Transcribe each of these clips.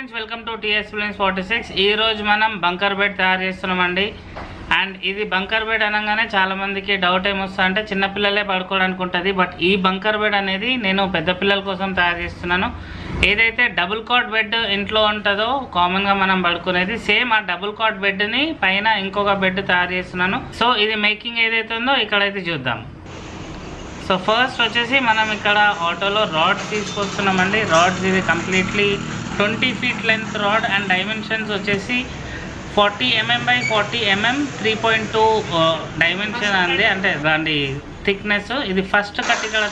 Friends, welcome to TS planes 46. ఈ రోజు మనం బంకర్ బెడ్ తయారు చేస్తున్నామండి. అండ్ ఇది బంకర్ బెడ్ అనగానే చాలా మందికి డౌట్ ఏమొస్తా అంటే చిన్నపిల్లలే పడుకోవడానికి ఉంటుంది. బట్ ఈ బంకర్ బెడ్ అనేది నేను పెద్ద పిల్లల కోసం తయారు చేస్తున్నాను. ఏదైతే డబుల్ కాట్ బెడ్ ఇంట్లో ఉంటుందో కామన్గా మనం పడుకునేది, సేమ్ ఆ డబుల్ కాట్ బెడ్ని పైన ఇంకొక బెడ్ తయారు చేస్తున్నాను. సో ఇది మేకింగ్ ఏదైతే ఉందో ఇక్కడైతే చూద్దాం. సో ఫస్ట్ వచ్చేసి మనం ఇక్కడ ఆటోలో రాడ్స్ తీసుకొస్తున్నామండి. రాడ్స్ ఇది completely 20 feet length rod and dimensions వచ్చేసి 40 mm by 40 mm 3.2 డైమెన్షన్ అండి, అంటే దాని థిక్నెస్. ఇది ఫస్ట్ కట్ ఇక్కడ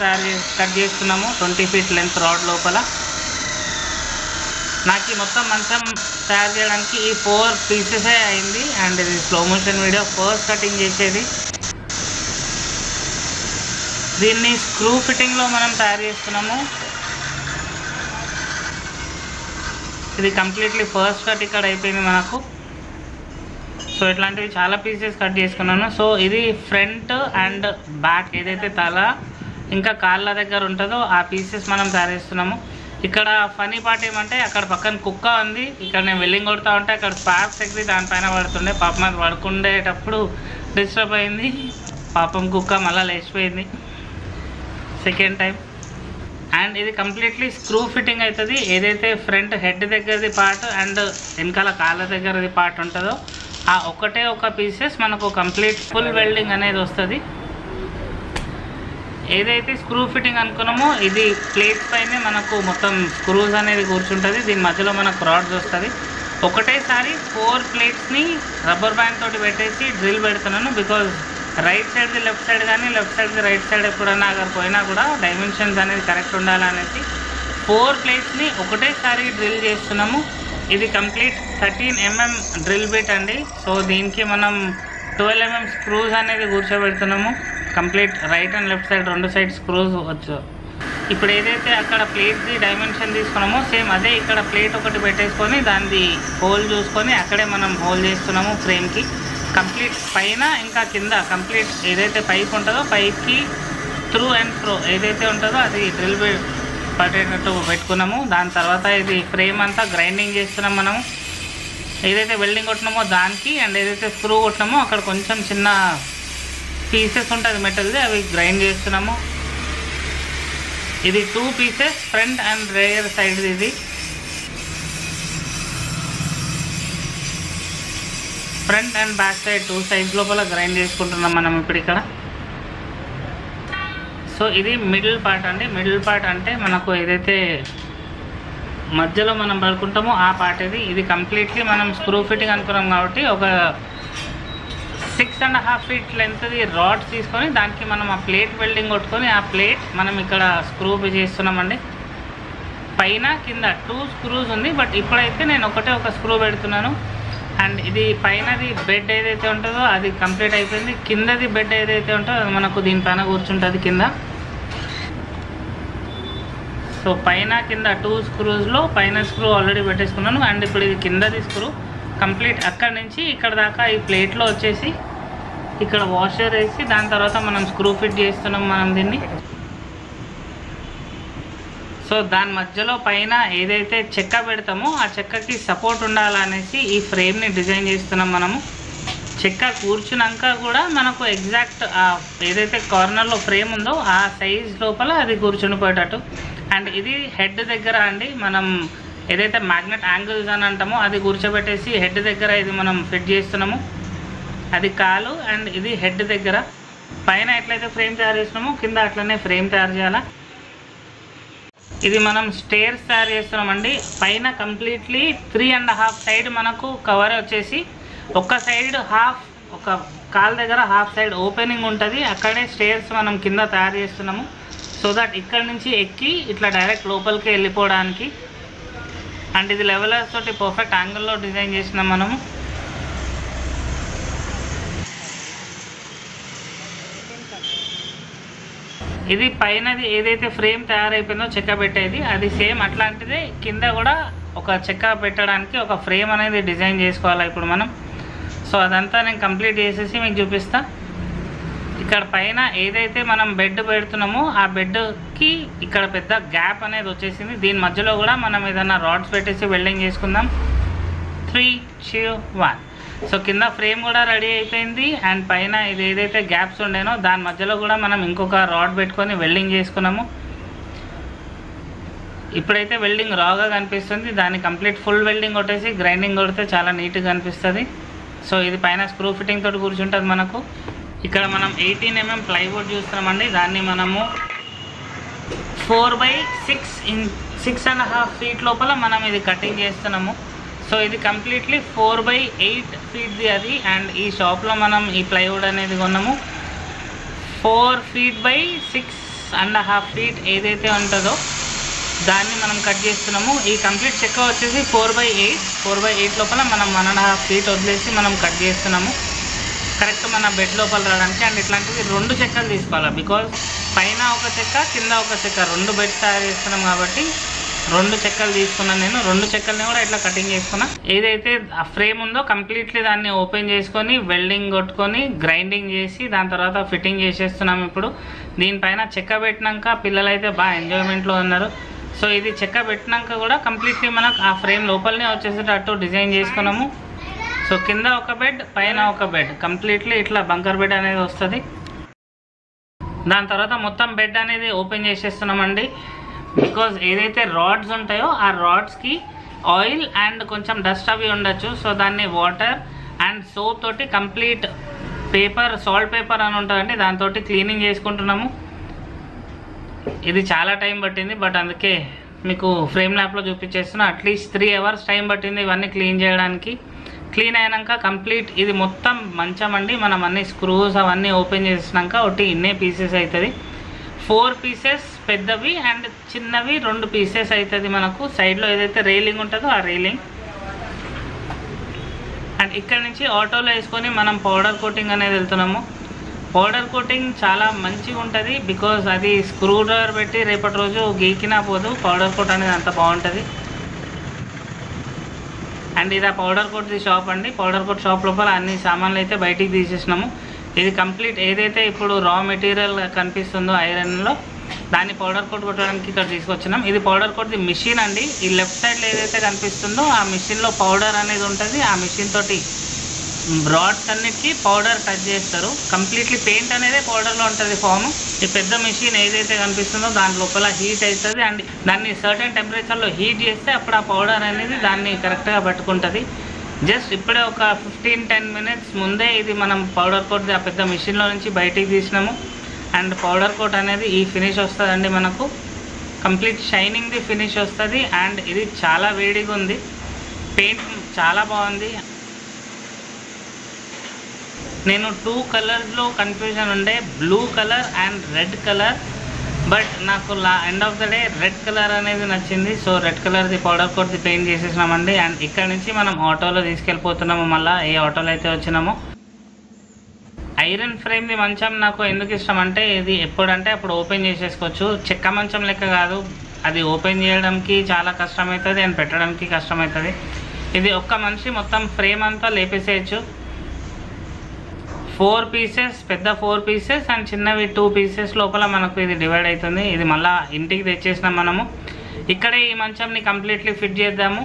కట్ చేస్తున్నాము 20 feet లెంత్ రాడ్ లోపల. నాకు మొత్తం మంచం తయారు చేయడానికి ఈ 4 పీసెసే అయింది. అండ్ ఇది slow motion video, first cutting చేసేది. దీన్ని స్క్రూ ఫిట్టింగ్లో మనం తయారు చేస్తున్నాము. ఇది కంప్లీట్లీ ఫస్ట్ కట్ ఇక్కడ అయిపోయింది మనకు. సో ఇట్లాంటివి చాలా పీసెస్ కట్ చేసుకున్నాను. సో ఇది ఫ్రంట్ అండ్ బ్యాక్ ఏదైతే తల ఇంకా కాళ్ళ దగ్గర ఉంటుందో ఆ పీసెస్ మనం తయారు చేస్తున్నాము. ఇక్కడ ఫనీ పార్ట్ ఏమంటే అక్కడ పక్కన కుక్క ఉంది. ఇక్కడ నేను వెల్డింగ్ కొడుతూ ఉంటే అక్కడ స్పార్క్స్ ఎక్కి దానిపైన పడుతుండే. పాపం అది పడుకుండేటప్పుడు డిస్టర్బ్ అయింది. పాపం కుక్క మళ్ళీ లేచిపోయింది సెకండ్ టైం. అండ్ ఇది కంప్లీట్లీ స్క్రూ ఫిట్టింగ్ అవుతుంది. ఏదైతే ఫ్రంట్ హెడ్ దగ్గరది పార్ట్ అండ్ వెనకాల కాళ్ళ దగ్గరది పార్ట్ ఉంటుందో ఆ ఒకటే ఒక పీసెస్ మనకు కంప్లీట్ ఫుల్ వెల్డింగ్ అనేది వస్తుంది. ఏదైతే స్క్రూ ఫిట్టింగ్ అనుకున్నామో ఇది ప్లేట్స్ పైనే మనకు మొత్తం స్క్రూస్ అనేది కూర్చుంటుంది. దీని మధ్యలో మనకు రాడ్స్ వస్తుంది. ఒకటేసారి 4 ప్లేట్స్ని రబ్బర్ బ్యాండ్ తోటి పెట్టేసి డ్రిల్ పెడుతున్నాను. బికాజ్ రైట్ సైడ్ది లెఫ్ట్ సైడ్ కానీ లెఫ్ట్ సైడ్ది రైట్ సైడ్ ఎప్పుడన్నా అక్కడ పోయినా కూడా డైమెన్షన్స్ అనేది కరెక్ట్ ఉండాలనేసి 4 ప్లేట్స్ని ఒకటేసారి డ్రిల్ చేస్తున్నాము. ఇది కంప్లీట్ 13 mm డ్రిల్ బిట్ అండి. సో దీనికి మనం 12 mm స్క్రూస్ అనేది కూర్చోబెడుతున్నాము. Complete right and left side 2 side screws వచ్చు. ఇప్పుడు ఏదైతే అక్కడ ప్లేట్ది డైమెన్షన్ తీసుకున్నామో సేమ్ అదే ఇక్కడ ప్లేట్ ఒకటి పెట్టేసుకొని దాన్ని హోల్ చూసుకొని అక్కడే మనం హోల్ చేస్తున్నాము ఫ్రేమ్కి. కంప్లీట్ పైన ఇంకా కింద కంప్లీట్ ఏదైతే పైప్ ఉంటుందో పైప్కి త్రూ అండ్ ఫ్రో ఏదైతే ఉంటుందో అది డ్రిల్ పట్టేటట్టు పెట్టుకున్నాము. దాని తర్వాత ఇది ఫ్రేమ్ అంతా గ్రైండింగ్ చేస్తున్నాం మనము. ఏదైతే వెల్డింగ్ కొట్టినామో దానికి అండ్ ఏదైతే స్క్రూ కొట్టినామో అక్కడ కొంచెం చిన్న పీసెస్ ఉంటుంది మెటల్ది, అవి గ్రైండ్ చేస్తున్నాము. ఇది 2 పీసెస్ ఫ్రంట్ అండ్ రేయర్ సైడ్. ఇది front and back side 2 sides లోపల గ్రైండ్ చేసుకుంటున్నాం మనం ఇప్పుడు ఇక్కడ. సో ఇది మిడిల్ పార్ట్ అండి. మిడిల్ పార్ట్ అంటే మనకు ఏదైతే మధ్యలో మనం పడుకుంటామో ఆ పార్ట్ ఇది. ఇది కంప్లీట్లీ మనం స్క్రూ ఫిట్టింగ్ అనుకున్నాం కాబట్టి ఒక 6.5 feet లెంత్ది రాడ్స్ తీసుకొని దానికి మనం ఆ ప్లేట్ వెల్డింగ్ కొట్టుకొని ఆ ప్లేట్ మనం ఇక్కడ స్క్రూ చేస్తున్నామండి. పైన కింద 2 స్క్రూస్ ఉంది. బట్ ఇప్పుడైతే నేను ఒక స్క్రూ పెడుతున్నాను. అండ్ ఇది పైనది బెడ్ ఏదైతే ఉంటుందో అది కంప్లీట్ అయిపోయింది. కిందది బెడ్ ఏదైతే ఉంటుందో అది మనకు దీనిపైన కూర్చుంటుంది కింద. సో పైన కింద 2 స్క్రూస్లో పైన స్క్రూ ఆల్రెడీ పెట్టేసుకున్నాను. అండ్ ఇప్పుడు ఇది కిందది స్క్రూ కంప్లీట్ అక్కడి నుంచి ఇక్కడ దాకా ఈ ప్లేట్లో వచ్చేసి ఇక్కడ వాషర్ వేసి దాని తర్వాత మనం స్క్రూ ఫిట్ చేస్తున్నాం మనం దీన్ని. సో దాని మధ్యలో పైన ఏదైతే చెక్క పెడతామో ఆ చెక్కకి సపోర్ట్ ఉండాలనేసి ఈ ఫ్రేమ్ని డిజైన్ చేస్తున్నాం మనము. చెక్క కూర్చున్నాక కూడా మనకు ఎగ్జాక్ట్ ఏదైతే కార్నర్లో ఫ్రేమ్ ఉందో ఆ సైజ్ లోపల అది కూర్చునిపోయేటట్టు. అండ్ ఇది హెడ్ దగ్గర అండి, మనం ఏదైతే మ్యాగ్నెట్ యాంగిల్స్ అని అంటామో అది కూర్చోబెట్టేసి హెడ్ దగ్గర ఇది మనం ఫిట్ చేస్తున్నాము. అది కాలు అండ్ ఇది హెడ్ దగ్గర. పైన ఎట్లయితే ఫ్రేమ్ తయారు చేస్తున్నామో కింద అట్లనే ఫ్రేమ్ తయారు చేయాలా. ఇది మనం స్టేర్స్ తయారు చేస్తున్నామండి. పైన కంప్లీట్లీ 3.5 సైడ్ మనకు కవర్ వచ్చేసి ఒక సైడ్ హాఫ్, ఒక కాల్ దగ్గర హాఫ్ సైడ్ ఓపెనింగ్ ఉంటుంది. అక్కడే స్టేర్స్ మనం కింద తయారు చేస్తున్నాము. సో దట్ ఇక్కడ నుంచి ఎక్కి ఇట్లా డైరెక్ట్ లోపలికి వెళ్ళిపోవడానికి. అండ్ ఇది లెవెలర్స్ తోటి పర్ఫెక్ట్ యాంగిల్లో డిజైన్ చేసినాం మనము. ఇది పైనది ఏదైతే ఫ్రేమ్ తయారైపోయిందో చెక్క పెట్టేది అది సేమ్ అట్లాంటిదే కింద కూడా ఒక చెక్క పెట్టడానికి ఒక ఫ్రేమ్ అనేది డిజైన్ చేసుకోవాలి ఇప్పుడు మనం. సో అదంతా నేను కంప్లీట్ చేసేసి మీకు చూపిస్తా. ఇక్కడ పైన ఏదైతే మనం బెడ్ పెడుతున్నామో ఆ బెడ్కి ఇక్కడ పెద్ద గ్యాప్ అనేది వచ్చేసింది. దీని మధ్యలో కూడా మనం ఏదైనా రాడ్స్ పెట్టేసి వెల్డింగ్ చేసుకుందాం. 3, 2, 1. సో కింద ఫ్రేమ్ కూడా రెడీ అయిపోయింది. అండ్ పైన ఇది ఏదైతే గ్యాప్స్ ఉండేనో దాని మధ్యలో కూడా మనం ఇంకొక రాడ్ పెట్టుకొని వెల్డింగ్ చేసుకున్నాము. ఇప్పుడైతే వెల్డింగ్ రాగా కనిపిస్తుంది. దాన్ని కంప్లీట్ ఫుల్ వెల్డింగ్ కొట్టేసి గ్రైండింగ్ కొడితే చాలా నీట్గా కనిపిస్తుంది. సో ఇది పైన స్క్రూ ఫిట్టింగ్ తోటి కూర్చుంటుంది మనకు. ఇక్కడ మనం 18 mm ప్లైవుడ్ చూస్తున్నామండి. దాన్ని మనము 4/6 ఫీట్ లోపల మనం ఇది కటింగ్ చేస్తున్నాము. సో ఇది కంప్లీట్లీ 4/8 ఫీట్ది అది. అండ్ ఈ షాప్లో మనం ఈ ప్లైవుడ్ అనేది కొన్నాము. 4 feet/6.5 feet ఏదైతే ఉంటుందో దాన్ని మనం కట్ చేస్తున్నాము. ఈ కంప్లీట్ చెక్క వచ్చేసి 4/8 లోపల మనం 1.5 feet వదిలేసి మనం కట్ చేస్తున్నాము కరెక్ట్ మన బెడ్ లోపల రావడానికి. అండ్ ఇట్లాంటివి 2 చెక్కలు తీసుకోవాలి. బికాజ్ పైన ఒక చెక్క కింద ఒక చెక్క 2 బెడ్స్ తయారు చేస్తున్నాం కాబట్టి 2 చెక్కలు తీసుకున్నాను నేను. 2 చెక్కల్ని కూడా ఇట్లా కటింగ్ చేసుకున్నా. ఏదైతే ఆ ఫ్రేమ్ ఉందో కంప్లీట్లీ దాన్ని ఓపెన్ చేసుకొని వెల్డింగ్ కొట్టుకొని గ్రైండింగ్ చేసి దాని తర్వాత ఫిట్టింగ్ చేసేస్తున్నాం. ఇప్పుడు దీనిపైన చెక్క పెట్టినాక పిల్లలు అయితే బాగా ఎంజాయ్మెంట్లో ఉన్నారు. సో ఇది చెక్క పెట్టినాక కూడా కంప్లీట్లీ మనకు ఆ ఫ్రేమ్ లోపలనే వచ్చేసేటట్టు డిజైన్ చేసుకున్నాము. సో కింద ఒక బెడ్ పైన ఒక బెడ్ కంప్లీట్లీ ఇట్లా బంకర్ బెడ్ అనేది వస్తుంది. దాని తర్వాత మొత్తం బెడ్ అనేది ఓపెన్ చేసేస్తున్నామండి. బికాజ్ ఏదైతే రాడ్స్ ఉంటాయో ఆ రాడ్స్కి ఆయిల్ అండ్ కొంచెం డస్ట్ అవి ఉండొచ్చు. సో దాన్ని వాటర్ అండ్ సోప్ తోటి కంప్లీట్ పేపర్ సాల్ట్ పేపర్ అని ఉంటుందండి దాంతో క్లీనింగ్ చేసుకుంటున్నాము. ఇది చాలా టైం పట్టింది బట్ అందుకే మీకు ఫ్రేమ్ ల్యాప్లో చూపించేస్తున్నా. అట్లీస్ట్ 3 hours టైం పట్టింది ఇవన్నీ క్లీన్ చేయడానికి. క్లీన్ అయినాక కంప్లీట్ ఇది మొత్తం మంచం అండి. మనం అన్ని స్క్రూస్ అవన్నీ ఓపెన్ చేసినాక ఒకటి ఇన్నే పీసెస్ అవుతుంది. 4 pieces పెద్దవి అండ్ చిన్నవి 2 pieces అవుతుంది మనకు. సైడ్లో ఏదైతే రైలింగ్ ఉంటుందో ఆ రైలింగ్. అండ్ ఇక్కడ నుంచి ఆటోలో వేసుకొని మనం పౌడర్ కోటింగ్ అనేది వెళ్తున్నాము. పౌడర్ కోటింగ్ చాలా మంచిగా ఉంటుంది. బికాజ్ అది స్క్రూ డ్రైవర్ పెట్టి రేపటి రోజు గీకినా పోదు. పౌడర్ కోట్ అనేది అంత బాగుంటుంది. అండ్ ఇది ఆ పౌడర్ కోట్ది షాప్ అండి. పౌడర్ కోట్ షాప్ లోపల అన్ని సామాన్లు అయితే బయటికి తీసేసినాము. ఇది కంప్లీట్ ఏదైతే ఇప్పుడు రా మెటీరియల్ కనిపిస్తుందో ఐరన్లో దాన్ని పౌడర్ కోట్ కొట్టడానికి ఇక్కడ తీసుకొచ్చినాం. ఇది పౌడర్ కోట్ది మిషన్ అండి. ఈ లెఫ్ట్ సైడ్లో ఏదైతే కనిపిస్తుందో ఆ మిషన్లో పౌడర్ అనేది ఉంటుంది. ఆ మిషన్ తోటి రాడ్స్ అన్నిటికీ పౌడర్ టచ్ చేస్తారు. కంప్లీట్లీ పెయింట్ అనేది పౌడర్లో ఉంటుంది ఫామ్. ఈ పెద్ద మిషన్ ఏదైతే కనిపిస్తుందో దాని లోపల హీట్ అవుతుంది. అండ్ దాన్ని సర్టెన్ టెంపరేచర్లో హీట్ చేస్తే అప్పుడు ఆ పౌడర్ అనేది దాన్ని కరెక్ట్గా పట్టుకుంటుంది. జస్ట్ ఇప్పుడే ఒక 15-10 minutes ముందే ఇది మనం పౌడర్ కోట్ ఆ పెద్ద మిషన్లో నుంచి బయటికి తీసినాము. అండ్ పౌడర్ కోట్ అనేది ఈ ఫినిష్ వస్తుందండి మనకు. కంప్లీట్ షైనింగ్ది ఫినిష్ వస్తుంది. అండ్ ఇది చాలా వేడిగా ఉంది. పెయింట్ చాలా బాగుంది. నేను 2 కలర్స్లో కన్ఫ్యూజన్ ఉండే, blue colour and red colour. But నాకు end of the day red colour అనేది నచ్చింది. సో రెడ్ కలర్ది పౌడర్ కోట్ది పెయింట్ చేసేసినామండి. అండ్ ఇక్కడ నుంచి మనం ఆటోలో తీసుకెళ్ళిపోతున్నాము. మళ్ళీ ఏ ఆటోలో అయితే వచ్చినామో. ఐరన్ ఫ్రేమ్ది మంచం నాకు ఎందుకు ఇష్టం అంటే ఇది ఎప్పుడంటే అప్పుడు ఓపెన్ చేసేసుకోవచ్చు. చెక్క మంచం లెక్క కాదు. అది ఓపెన్ చేయడానికి చాలా కష్టమవుతుంది అండ్ పెట్టడానికి కష్టమవుతుంది. ఇది ఒక్క మనిషి మొత్తం ఫ్రేమ్ అంతా లేపేసేయచ్చు. 4 pieces పెద్ద 4 pieces అండ్ చిన్నవి 2 pieces లోపల మనకు ఇది డివైడ్ అవుతుంది. ఇది మళ్ళీ ఇంటికి తెచ్చేసినాం మనము. ఇక్కడే ఈ మంచంని కంప్లీట్లీ ఫిట్ చేద్దాము.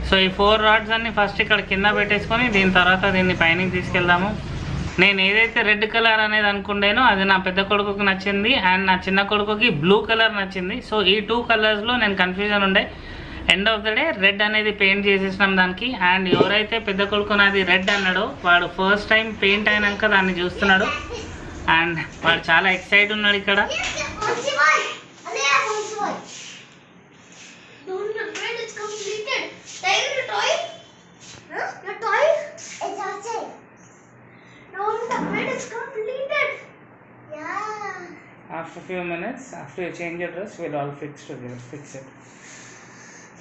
సో ఈ 4 rods అన్ని ఫస్ట్ ఇక్కడ కింద పెట్టేసుకొని దీని తర్వాత దీన్ని పైనకి తీసుకెళ్దాము. నేను ఏదైతే రెడ్ కలర్ అనేది అనుకుండేనో అది నా పెద్ద కొడుకుకి నచ్చింది అండ్ నా చిన్న కొడుకుకి బ్లూ కలర్ నచ్చింది. సో ఈ 2 కలర్స్లో నేను కన్ఫ్యూజన్ ఉండే. End of the day red అనేది పెయింట్ చేసేసినాం దానికి. అండ్ ఎవరైతే పెద్ద కొడుకు నాది రెడ్ అన్నాడో వాడు ఫస్ట్ టైం పెయింట్ అయినాక దాన్ని చూస్తున్నాడు. అండ్ వాడు చాలా ఎక్సైట్ ఉన్నాడు ఇక్కడ. After few minutes, after you change your dress, we'll all fix it.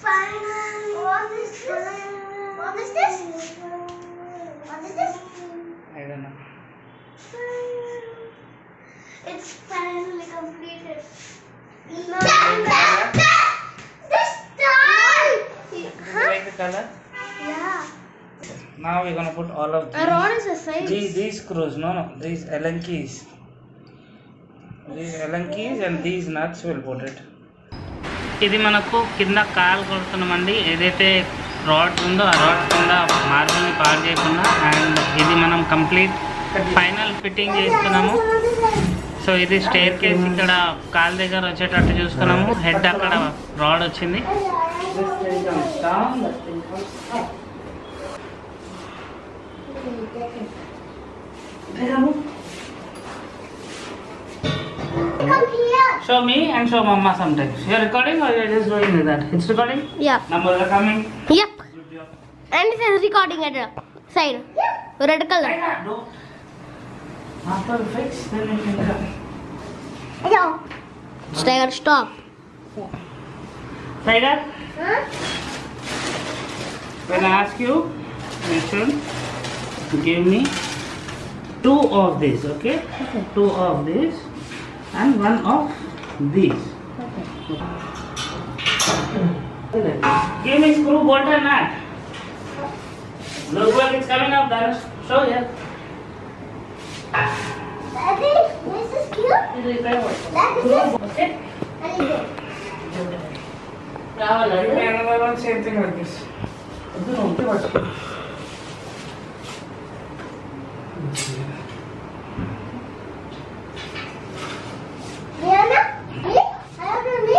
Finally, what is this? I don't know. It's finally completed. No. This time! color? Yeah. Now we're gonna put all of A rod is a size. these screws. No, these Allen keys. These Allen keys and these nuts will put it. ఇది మనకు కింద call కొడుతున్నామండి. ఏదైతే rods ఉందో ఆ rods కింద మార్బుల్ని పాడు చేయకుండా, and ఇది మనం కంప్లీట్ ఫైనల్ ఫిట్టింగ్ చేస్తున్నాము. సో ఇది స్టేర్ కేస్ ఇక్కడ కాల్ దగ్గర వచ్చేటట్టు చూసుకున్నాము. హెడ్ అక్కడ రాడ్ వచ్చింది. Come here. Show me and show mama sometimes. You're recording or you're just doing that? It's recording? Yeah. Numbers are coming. Yep. Good job. And it is recording at the side. Red color. Don't. After fix, then you can come. Hello. Tiger, stop. Tiger, Huh? when I ask you, you should give me 2 of this, okay? 2 of this and 1 of these. Give me screw, bolt and nut. Look like it's coming up there. Show here. Daddy, this is cute. That is it. Okay? That is it. Give me another one, same thing like this. Rihanna, me? I have to me.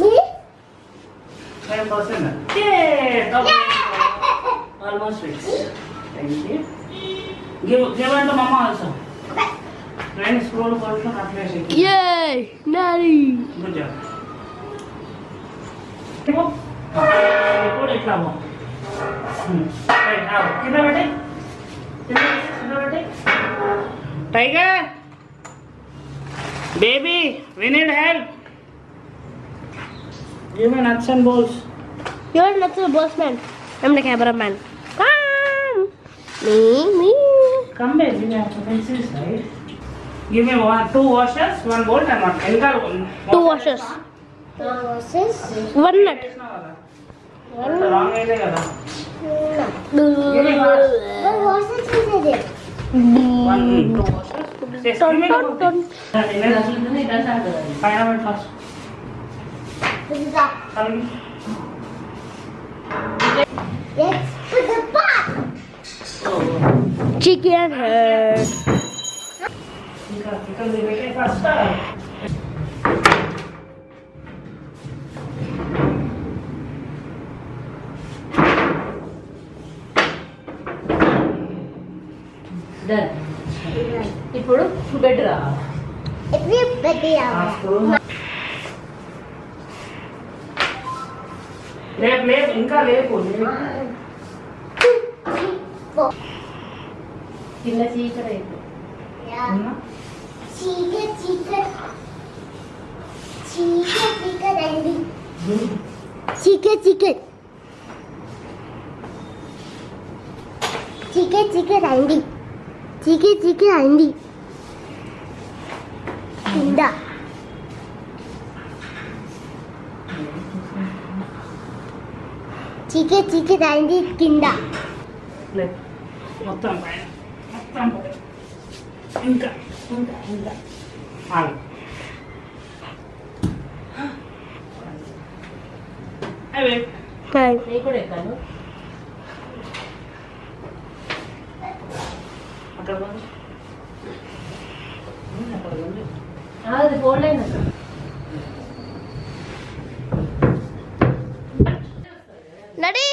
Me? Same person. Yay! Top almost fixed. Thank you. Give one to mama also. Then scroll also not placing. Yay! Daddy. Good job. Go. Put it down. Right now. Kitna bete? Kitna bete? Tiger. Baby, we need help. Give me nuts and bolts. You're not the boss man. I'm the cameraman. Come. Me. Come baby, we have to fix this, right? Give me 2 washers, 1 bolt and 1 entire one. 2 washers. Horses. 1 nut. Wrong idea kada. What horses is it? 1, 2 washers. Say, give me Dun, dun. Find out first. This is up. Come. Let's put the pot. Chicken head. Chicken will make it faster. ఇప్పుడు బెటరా It's a pretty లేపు ఇంకా లేపు కింద చీకటి అయిపోయింది Yeah. Chicken. Andy. Chicken. Andy. Chicken, Andy. Kinda. Chicken, Andy. Kinda. లేపు మొత్తం పైన మొత్తం పైన. ఇంకా ఆగు. అవే Hi. నేను కూడా ఎక్కాను అక్కడ పోయి. అక్కడ పోయి. అది ఫోన్ లైన్ అసలు Daddy.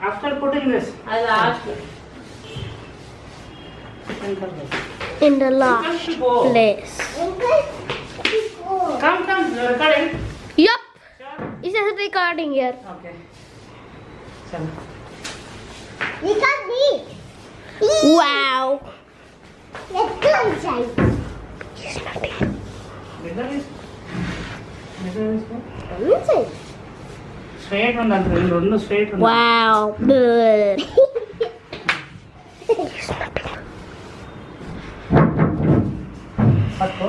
After putting this, అది last In the last go. place. Come, you're recording. Yup. Sure. It says recording here. Okay. Chalo. You got me. Wow. Let's go inside. Bigger is Inside. straight ఉండాలి. రెండు straight ఉండాలి. Wow. Good. పట్టుకో.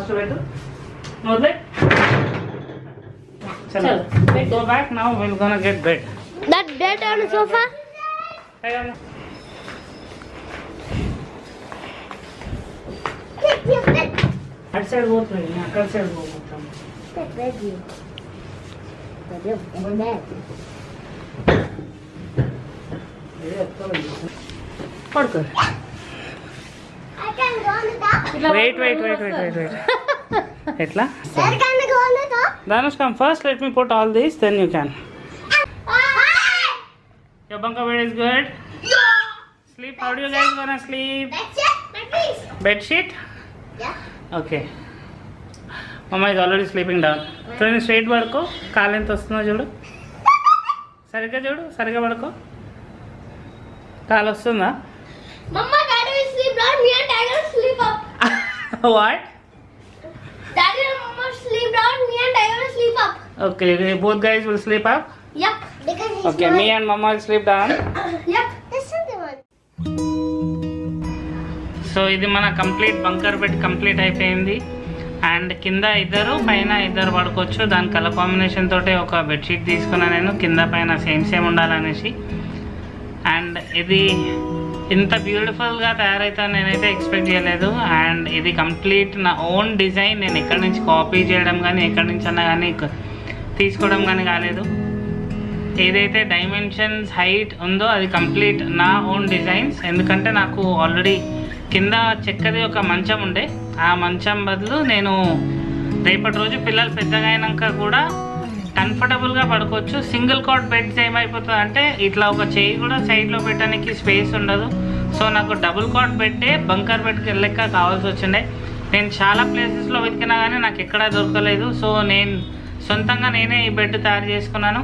First పెట్టు నువ్వు చలో go back now we're gonna get bed. That bed on the sofa. అటు side పోతుంది అక్కడ సైడ్ పో మొత్తం పడుకో I can go on the top. Wait ఎట్లా Dad, can I go on the top? Dhanush, come first. Let me put all these, then you can. Your bunker bed is good. Sleep. How do you guys gonna sleep? That's it. My piece. Bed sheet? Yeah. Okay. Mama is already sleeping down. So straight పడుకో. కాలు ఎంత వస్తుందో చూడు. సరిగ్గా పడుకో. కాలు వస్తుందా? Mama, Daddy will sleep down. Me and Tiger will sleep up. What? Daddy and Mama sleep down. Me and Tiger will sleep up. Okay, both guys will sleep up. Yup. Because he's Okay, me and Mama will sleep down. Yup. This is the one. So ఇది మన complete bunker bed complete అయిపోయింది. And కింద ఇద్దరు పైన ఇద్దరు పడుకోవచ్చు. దాని colour combination తోటి ఒక బెడ్షీట్ తీసుకున్నా నేను, కింద పైన సేమ్ ఉండాలనేసి. అండ్ ఇది ఇంత బ్యూటిఫుల్గా తయారైతే నేనైతే ఎక్స్పెక్ట్ చేయలేదు. అండ్ ఇది కంప్లీట్ నా ఓన్ డిజైన్. నేను ఎక్కడి నుంచి కాపీ చేయడం కానీ ఎక్కడి నుంచి అన్నా కానీ తీసుకోవడం కానీ కాలేదు. ఏదైతే డైమెన్షన్స్ హైట్ ఉందో అది కంప్లీట్ నా ఓన్ డిజైన్స్. ఎందుకంటే నాకు ఆల్రెడీ కింద చెక్కది ఒక మంచం ఉండే, ఆ మంచం బదులు నేను రేపటి రోజు పిల్లలు పెద్దగా అయినాక కూడా కంఫర్టబుల్గా పడుకోవచ్చు. సింగిల్ కాట్ బెడ్స్ ఏమైపోతుంది అంటే ఇట్లా ఒక చేయి కూడా సైడ్లో పెట్టడానికి స్పేస్ ఉండదు. సో నాకు డబుల్ కాట్ బెడ్డే బంకర్ బెడ్కి లెక్క కావాల్సి వచ్చిండే. నేను చాలా ప్లేసెస్లో వెతికినా కానీ నాకు ఎక్కడా దొరకలేదు. సో నేను సొంతంగా నేనే ఈ బెడ్ తయారు చేసుకున్నాను.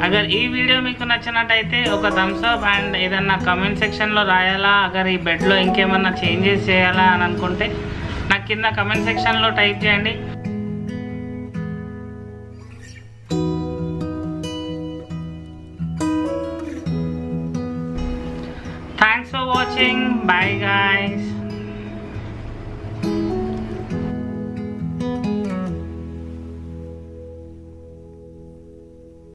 అగర్ ఈ వీడియో మీకు నచ్చినట్టయితే ఒక థమ్స్ అప్. అండ్ ఏదన్నా కమెంట్ సెక్షన్లో రాయాలా, అగర్ ఈ బెడ్లో ఇంకేమన్నా చేంజెస్ చేయాలా అని అనుకుంటే నాకు కింద కమెంట్ సెక్షన్లో టైప్ చేయండి. Thanks for watching. Bye guy.